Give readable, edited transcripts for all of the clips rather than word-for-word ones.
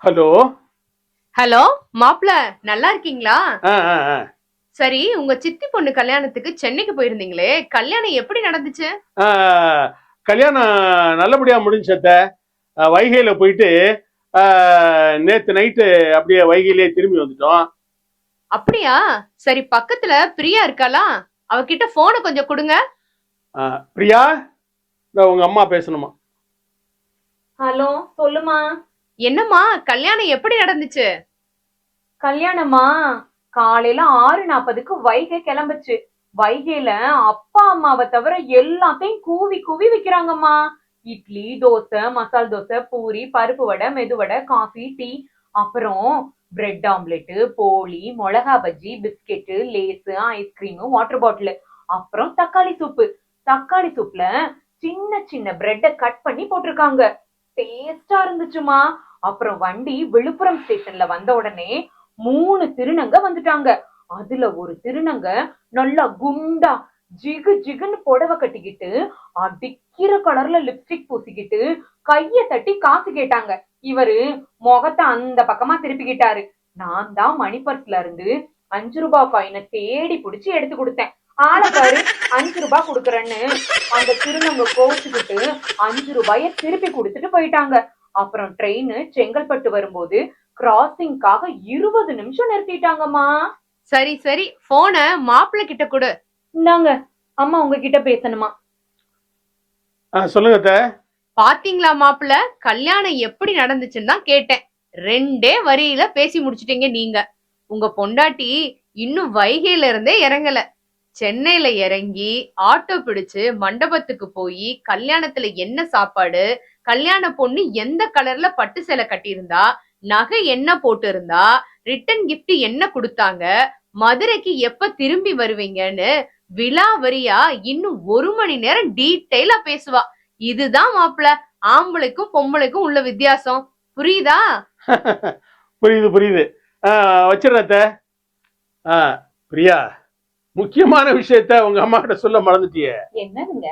Hello. Hello மாப்ள, நல்லா இருக்கீங்களா? ஆ ஆ ஆ. சரி, உங்க சித்தி பொண்ணு கல்யாணத்துக்கு சென்னைக்கு போயிருந்தீங்களே, கல்யாணம் எப்படி நடந்துச்சு? ஆ, கல்யாணம் நல்லபடியா முடிஞ்சத. வைகையில போயிட்டு ஆ, நேத்து நைட்டு அப்படியே வைகையிலே திரும்பி வந்துட்டோம். அப்படியா? சரி, பக்கத்துல பிரியா இருக்காளா? அவகிட்ட போனை கொஞ்சம் கொடுங்க. ஆ, பிரியா, உங்க அம்மா பேசணுமா? ஹலோ, சொல்லுமா. என்னம்மா, கல்யாணம் எப்படி நடந்துச்சு? கல்யாணமா? காலையில 6:40க்கு வைகை கிளம்புச்சு. வைகையில அப்பா அம்மாவை தவிர எல்லாத்தையும் கூவி கூவி விக்கிறாங்கம்மா. இட்லி, தோசை, மசால் தோசை, பூரி, பருப்பு வடை, மெதுவடை, காஃபி, டீ, அப்புறம் பிரெட் ஆம்லெட், போலி, மிளகா bajji, biscuit, Lay's, ice cream, water bottle, அப்புறம் தக்காளி சூப்பு. தக்காளி சூப்ல சின்ன சின்ன பிரெட்டை கட் பண்ணி போட்டிருக்காங்க. டேஸ்டா இருந்துச்சுமா. அப்புறம் வண்டி விழுப்புரம் ஸ்டேஷன்ல வந்த உடனே 3 திருநங்க வந்துட்டாங்க. அதுல ஒரு திருநங்க நல்லா குண்டா ஜிகு ஜிகுன்னு புடவை கட்டிக்கிட்டு, அடிக்கிற கலர்ல லிப்ஸ்டிக் பூசிக்கிட்டு, கைய தட்டி காசு கேட்டாங்க. இவரு முகத்தை அந்த பக்கமா திருப்பிக்கிட்டாரு. நான் தான் மணி பர்ஸ்ல இருந்து 5 ரூபாய் காயினை தேடி புடிச்சு எடுத்து கொடுத்தேன். ஆளை பாரு, 5 ரூபாய் கொடுக்கறேன்னு. அந்த திருநங்க கோச்சுக்கிட்டு 5 ரூபாய திருப்பி கொடுத்துட்டு போயிட்டாங்க. அப்புறம் ட்ரெயின் செங்கல்பட்டு வரும்போது கிராசிங்காக 20 நிமிஷம் நிறுத்திட்டாங்கம்மா. சரி சரி, போனை மாப்பிள்ள கிட்ட கொடு. இந்தாங்க, அம்மா உங்ககிட்ட பேசணுமா. சொல்லுங்க அத்தை. பாத்தீங்களா மாப்பிள்ள, கல்யாணம் எப்படி நடந்துச்சுன்னு தான் கேட்டேன். 2 வரியில பேசி முடிச்சிட்டீங்க நீங்க. உங்க பொண்டாட்டி இன்னும் வைகையில இருந்தே இறங்கல. சென்னையில இறங்கி ஆட்டோ பிடிச்சு மண்டபத்துக்கு போய் கல்யாணத்துல என்ன சாப்பாடு, கல்யாண பொண்ணு எந்த கலர்ல பட்டு சேலை கட்டியிருந்தா, நகை என்ன போட்டு இருந்தா, ரிட்டன் கிஃப்ட் என்ன கொடுத்தாங்க, மதுரைக்கு எப்ப திரும்பி வருவீங்கன்னு விலாவரியா இன்னும் 1 மணி நேரம் டீட்டெயிலா பேசுவா. இதுதான் மாப்பிள்ள ஆம்பளைக்கும் பொம்பளைக்கும் உள்ள வித்தியாசம். புரியுதா? புரியுது புரியுது. வச்சிடறேன் அத்தை. பிரியா, முக்கியமான விஷயத்த உங்க அம்மா கிட்ட சொல்ல மறந்துட்டியே. என்னதுங்க?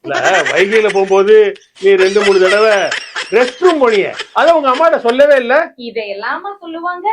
இல்ல, வைகையில போகும்போது நீ 2-3 தடவை ரெஸ்ட் ரூம் போனியே, அத உங்க அம்மா கிட்ட சொல்லவே இல்ல. இதையெல்லாமா சொல்லுவாங்க?